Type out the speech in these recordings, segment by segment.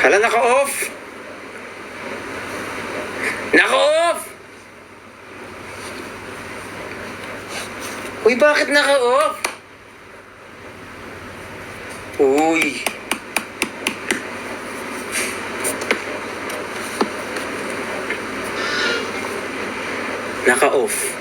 Hala, naka-off! Naka-off! Uy, bakit naka-off? Uy. Naka-off.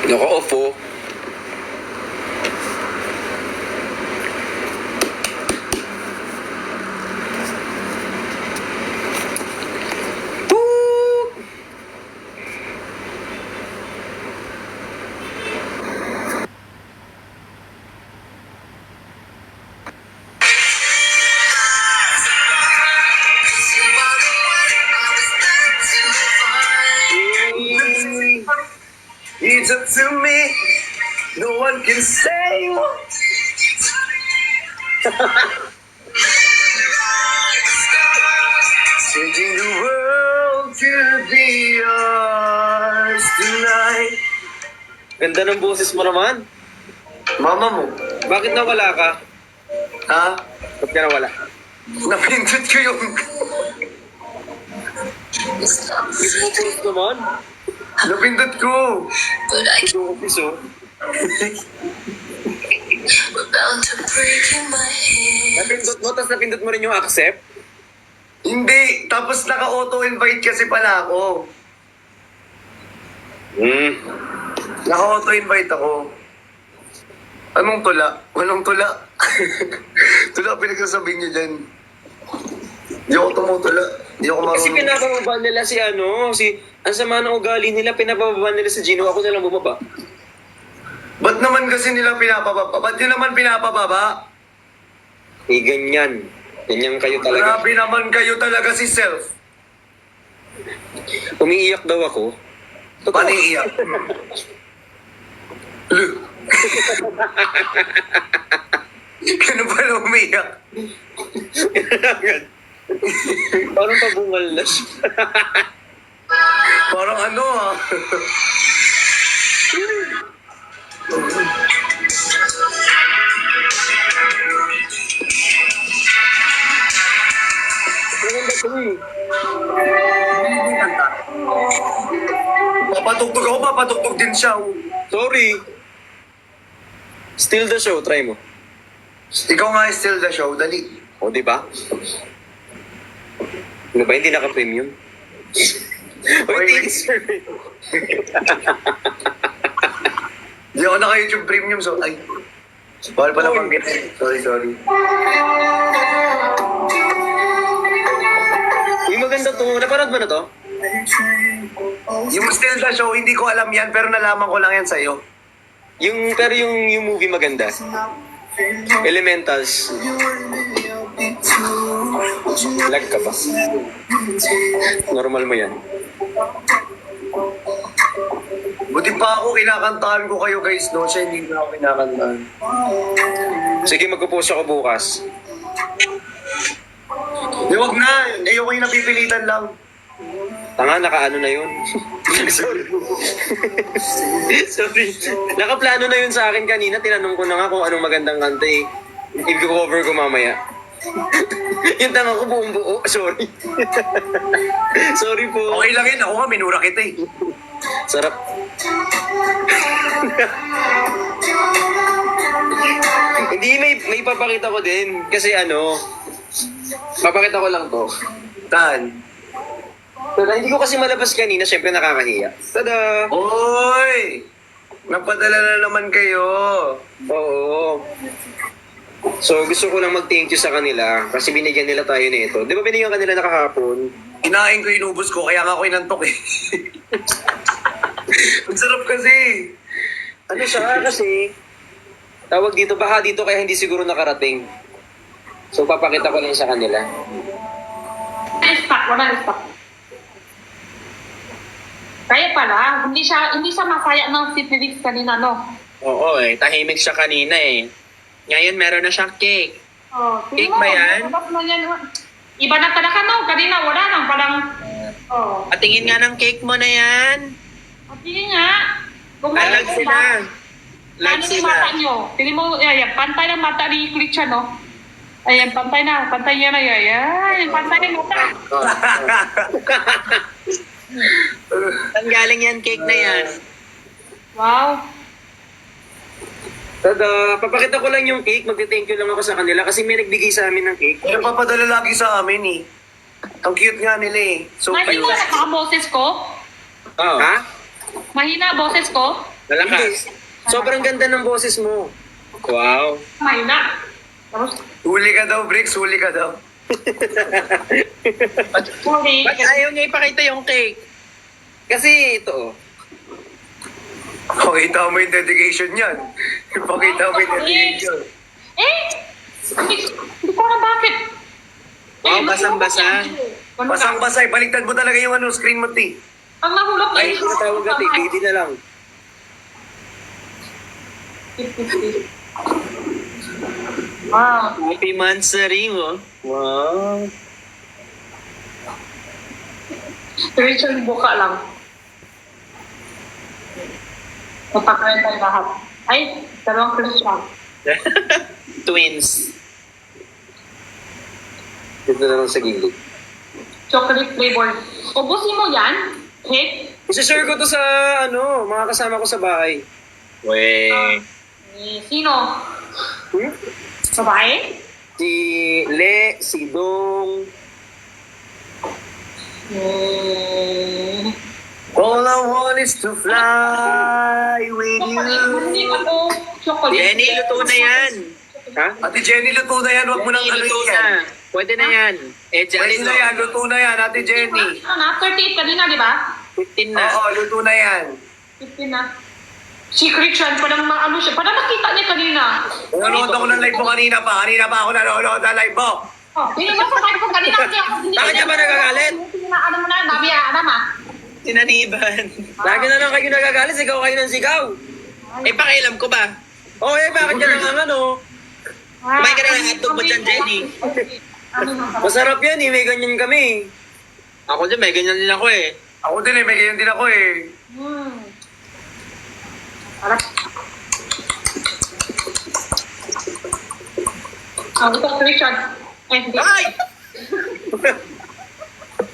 Naka-off oh. It's up to me. No one can say what. Changing the world to be yours tonight. Ganda ng boses mo naman. Mama mo. Bakit nawala ka? Ha? Ba't ka nawala? Napindot ko yung... Boses naman. Napindot ko. Boses oh. Napindot mo, tapos napindot mo rin yung accept? Hindi. Tapos naka-auto-invite kasi pala ako. Naka-auto-invite ako. Anong tula? Walang tula. Tula pinagsasabihin niyo dyan. Hindi ako tumutula. Hindi ako Kasi marunong. pinapababa nila ang sama ng ugali nila, pinapababa nila si Gino, ako na lang bumaba. Ba't naman kasi nila pinapababa? Ba't nyo naman pinapababa? Eh, ganyan. Ganyan kayo talaga. Grabe naman kayo talaga si Self. Umiiyak daw ako. Paano iiyak? Ano pala umiiyak? Parang pabungal na siya. Parang ano ah. Maganda to eh. Papatugtog ako, papatugtog din siya. Sorry. Still the show, try mo. Ikaw nga still the show, dali. O, di ba? Ano ba, hindi naka-premium? Uy, Wait. sir. Hindi ako naka-YouTube Premium, so ay. Bawal pala Oy. panggit. Sorry. Uy, maganda to. Napanood mo na to? Yung still the show, hindi ko alam yan, pero nalaman ko lang yan sa'yo. Pero yung movie maganda. Elementals. Lag ka ba? Normal mo yan. Buti pa ako, kinakantahan ko kayo guys, no? Siya hindi na ako kinakantahan. Sige, magpo-post ako bukas. Di, wag na. Ayoko yung napipilitan lang. Tanga, nakaano na yun. Sorry. Sorry. Nakaplano na yun sa akin kanina. Tinanong ko na nga kung anong magandang kanta eh. I-cover ko mamaya. Yung tanga ko buong buo. Sorry. Sorry po. Okay lang yun. Ako nga, minura kita eh. Sarap. Hindi, may papakita ko din. Kasi papakita ko lang to. Tan. Pero hindi ko kasi malabas kanina, syempre nakakahiya. Tada! Oy! Napadala na naman kayo. Oo. So, gusto ko lang mag-thank you sa kanila kasi binigyan nila tayo nito. Di ba binigyan kanila na kahapon? Kinain ko, inubos ko, kaya nga ako inantok eh. Ang sarap kasi. Ano siya kasi, tawag dito, baka dito kaya hindi siguro nakarating. So, papakita ko lang sa kanila. Wala stock. Kaya pala, hindi siya masaya ng si Felix kanina, no? Oo tahimik siya kanina eh. Ngayon meron na siyang cake. Oh, Cake ba yan? Tapos na yan. Iba na talaga, no? Kanina, wala nang parang... Oh. Patingin nga ng cake mo na yan. Sige nga. Kung may Alag sila. Lag ano yung sila. mata nyo? Pili mo, ayan, pantay ng mata ni Christian, no? Ayan, pantay na. Pantay niya na, ayan. Pantay ng mata. Saan galing yan cake na yan? Wow. Tada, papakita ko lang yung cake. Magti-thank you lang ako sa kanila kasi may nagbigay sa amin ng cake. Pero papadala lagi sa amin eh. Ang cute nga nila eh. So Mahina cute. na ang boses ko. Oh. Ha? Mahina boses ko. Malakas. Sobrang ganda ng boses mo. Wow. Mahina. Tapos, Huli ka daw, Bricks. Huli ka daw. sorry. Ba't ayaw niya ipakita yung cake? Kasi ito, oh. Pakita mo yung dedication yan. Pakita mo yung dedication. Eh! Hindi ko alam bakit. Wow, basang-basa. Basang-basay. Baliktad mo talaga yung ano, screen mo, T. Ang nahulog Ay, tinatawag natin, baby na lang. Wow. Happy monthsary mo. Wow. Spiritual buka lang. Mapakain tayo lahat. Ay, dalawang Christian. Twins. Dito na lang sa gilid. Chocolate flavor. Ubusin mo yan? Cake? Isa-share ko to sa, mga kasama ko sa bahay. Weh. Sino? Hmm? Babae? Si Le, si Dong. All I want is to fly with Hindi you. ako chocolate. Jenny, luto na yan. Ha? Ate Jenny, luto na yan. Huwag mo nang Jenny, ano luto yan. na. Pwede na yan. Eh, Pwede na yan. Luto na yan, Ate Jenny. Ano na? 38 kanina, di ba? 15 na. Oo, luto na yan. 15 na. Si Christian, parang maano siya. Parang nakita niya kanina. Nanonood ako ng live mo kanina pa. Kanina pa ako nanonood ng live mo. Oh, hindi mo sa live ko kanina kasi ako. Bakit ka ba nagagalit? Ano mo na, nabi Adam ah. Sinaniban. Lagi na lang kayo nagagalit, sigaw kayo ng sigaw. Eh, pakialam ko ba? Oh, bakit ka nang Kumain ka na ng hotdog mo dyan, Jenny. Masarap yan may ganyan kami. Ako dyan, may ganyan din ako eh. Ako din eh, may ganyan din ako eh. Harap. Ito, Christian. Eh, hindi. Ay!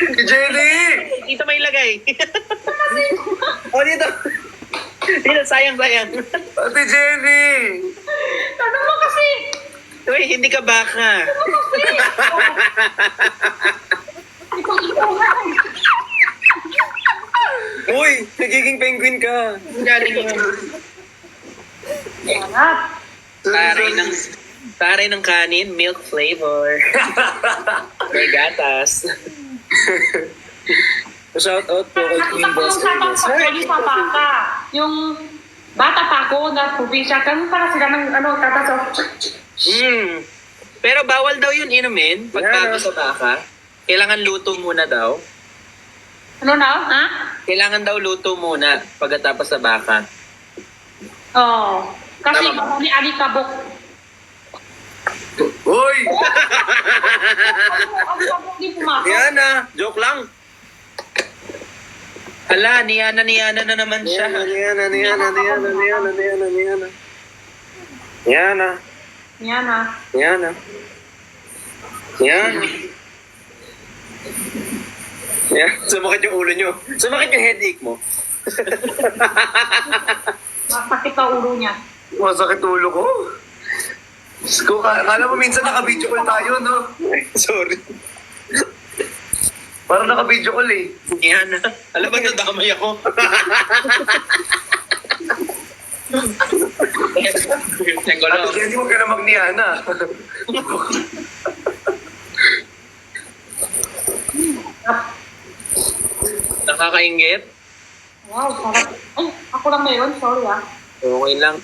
Si Jenny! Dito may lagay. Oh, dito. Dito, sayang-sayang. Ate Jenny! Tanong mo kasi. Uy, hindi ka baka. Ikaw nga. Uy, nagiging penguin ka. Galing yun. Harap. Taray ng kanin, milk flavor. May gatas. Shout out po kay Queen Nakita ko Boss. yung sa bata. Yung bata pa ako na probinsya. Ganun para sila ng tataso. Pero bawal daw yun inumin pagbago sa baka. Kailangan luto muna daw. Ano na? Ha? Kailangan daw luto muna pagkatapos sa baka. Oo. Kasi Tama ba? ni Alikabok. Uy! Alikabok din pumasok. Yan na, joke lang. Hala, niyana na naman siya. Yan na. Yan na. Yan ah. Yan na. Yan. Yan. Sumakit yung ulo nyo. Sumakit yung headache mo. Masakit ang ulo niya. Masakit ulo ko. Diyos ko, kala mo minsan naka-video call tayo, no? Sorry. Parang naka-video call eh. Niyana. Alam ba ito, damay ako. Yung gulo. Ate Jenny, huwag ka na magniyana. Nakakaingit. Wow, sarap. Ay, ako lang mayroon. Sorry ah. Okay lang.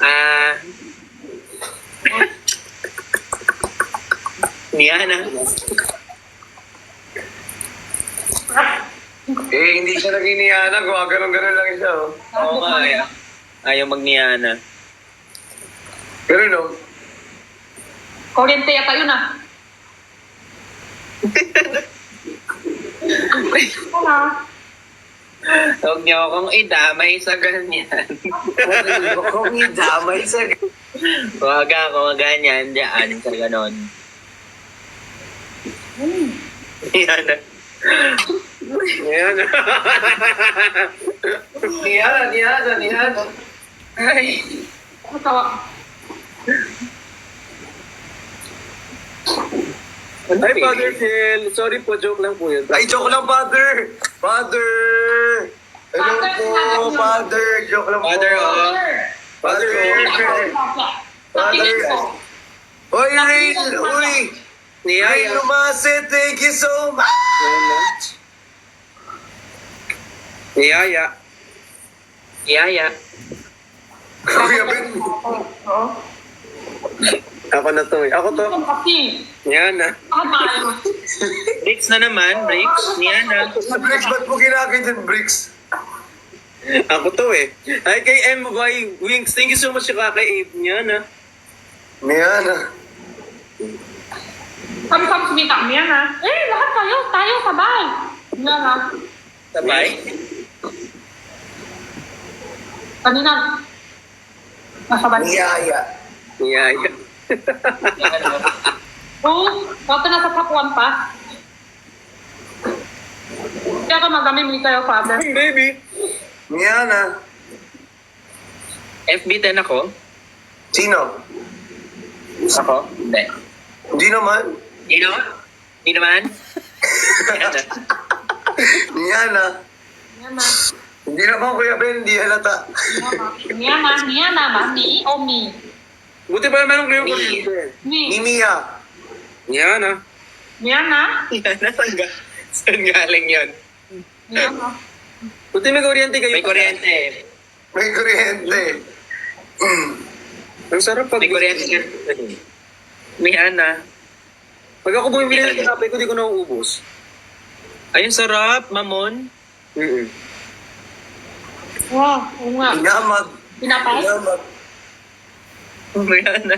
Niyana. Eh, hindi siya naging niyana. Gumagano'n-ganon lang siya, oh. Oo nga, ayaw magniyana. Pero no, Kuryente yata yun ah. Ano? Huwag niyo akong idamay sa ganyan. Kung idamay sa... Huwag ako ganyan dyan sa ganon. Yan na. Yan. Niyan. Ay. Tawa. Hi, Father Phil. Sorry po, joke lang po yun. Ay, joke lang, Father! Father! Hello po, Father! Joke lang po. Father, oh. Father! Father! Uy, Rain! Uy! Rain Niyaya. Lumase, thank you so much! Niyaya. Yaya. Kuya Ben! Ako na to eh. Ako to. Kasi, Yan na. tayo. Bricks na naman, Bricks. Yan na. Bricks, ba't mo ginagawa Bricks? Ako to eh. Ay, kay MY Wings. Thank you so much kay Abe. Yan na. Niyan. Sabi-sabi sumita niya na. Lahat tayo sabay. Yan na. Sabay. Kanina, nasabay. Niyaya. Niyaya. Oo, dati nasa top 1 pa. Kaya ka magamit kayo, Father. Baby. Niyan. FB10 ako. Sino? Ako? Hindi. Hindi naman. Sino? Hindi naman? Yan na. Niyan. Yan na. Hindi naman, Kuya Ben, hindi halata. Niya na, ni o mi? Buti pa meron kayo Ni Ni. Mia. Yan na. Niya na? Yan na. Saan galing yun? Niya na. Buti may kuryente kayo. May kuryente. May kuryente. Ang sarap pag... May kuryente ka. May ana. Pag ako bumibili ng tinapay ko, di ko nauubos. Ayun, sarap, mamon. Wow, oo nga. Inamag. Pinapay? Inamag. May ana.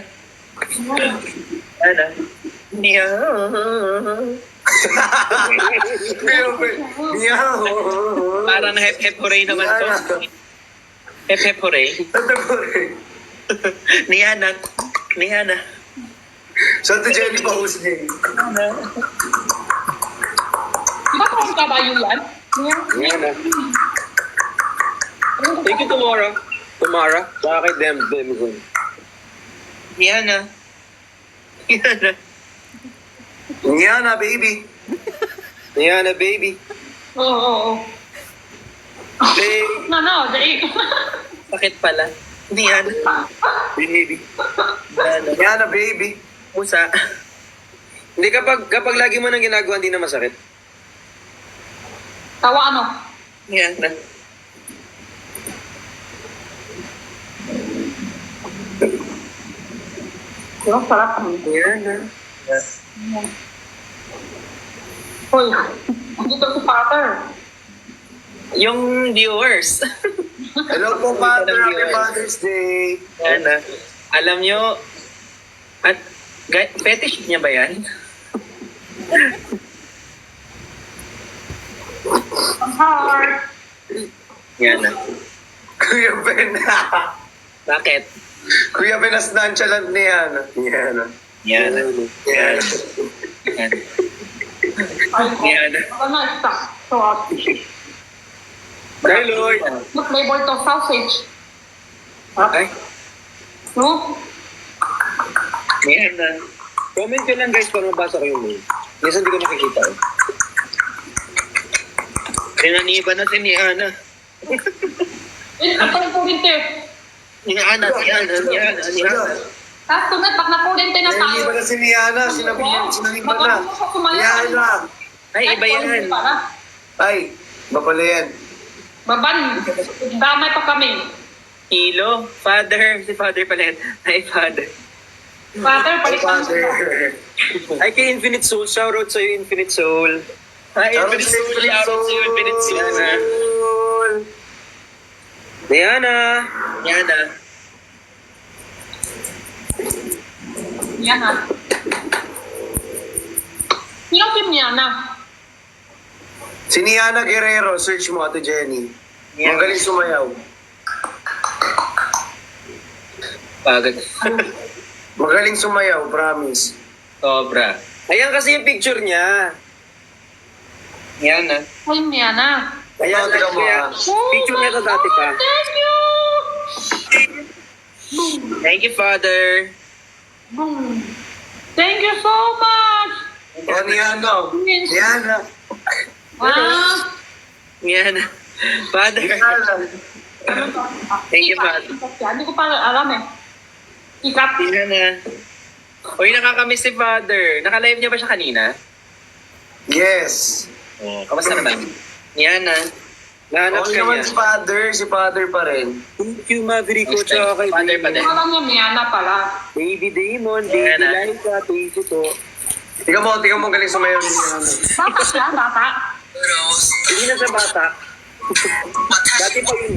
Ana. Niya. Kuya Ben. Niyaw. Parang hep-hep hooray naman to. Hep-hep hooray. Niana. Niana. Santo Jenny pa host niya. Di ba kung kabayo yan? Niya. Yan na. Thank you, Tamara. Tamara. Saka kay Demgon. Niana. Niana. Niana, baby. Yan na, baby. Oo. Baby. No, dahil. Bakit pala? Niana. Baby. Niana. Niana, baby. Musa. Hindi kapag lagi mo nang ginagawa, hindi na masakit. Tawa ano? Niana. Diba, sarap. Yan na. Hoy, dito si Father. Yung viewers. Hello po, Father. Happy Father's Day. Niana. Alam nyo, at fetish niya ba yan? Ang heart. Niana. Kuya Ben. Bakit? Kuya Ben, as nonchalant ni Niana. Niana. Niana. Niana. Niana. Ano na, stop. So, Hi, Lord. mag-flavor to sausage. Ay, No? Niana. comment ko lang guys para mabasa ko yung mail. Minsan hindi ko nakikita. Pinaniba na si Niana. Ang pag-kurente. Niana. Tapos tunay, pag nakurente na tayo. Hindi ba na si Niana? Sinaniba na. Niana. Ay, iba yan. Ay, ba pala yan? Baban, damay pa kami. Hilo. Father. Si Father pala yan. Hi, Father. Father, Ay, palit kami. Father. Ay, kay Infinite Soul. Shoutout sa'yo, Infinite Soul. Hi, Shoutout Infinite sa Soul. Shoutout sa Infinite Soul. Diana. Niana. Yan ha. Sino si Miana? Si Niana Guerrero, search mo, Ate Jenny. Magaling sumayaw. Pagod. Magaling sumayaw, promise. Sobra. Ayan kasi yung picture niya. Yan ah. Ay, Miana. Ayan, Ate ka mo, kaya, ah. picture niya to dati pa. Thank you! Thank you, Father. Boom. Thank you so much! Oh, Niana. Niana. Ah, Yan. Father. Niana. Thank you, sikat. Father. Sikat yan. Hindi ko pa alam eh. Sikat. Yan ah. Uy, nakakamiss si Father. Naka-live niya ba siya kanina? Yes. Oo. Kamusta naman? Yan ah. Nahanap Okay ka naman niya. si Father pa rin. Thank you, Maverick ko, tsaka kay Father pa din. Alam niya, Miana pala. Baby Damon, Ayan, Baby ah. Liza, thank you to. Tingnan mo, galing sumayaw ni Niana. Bata siya, bata. Hindi na sa bata. Dati pa yun.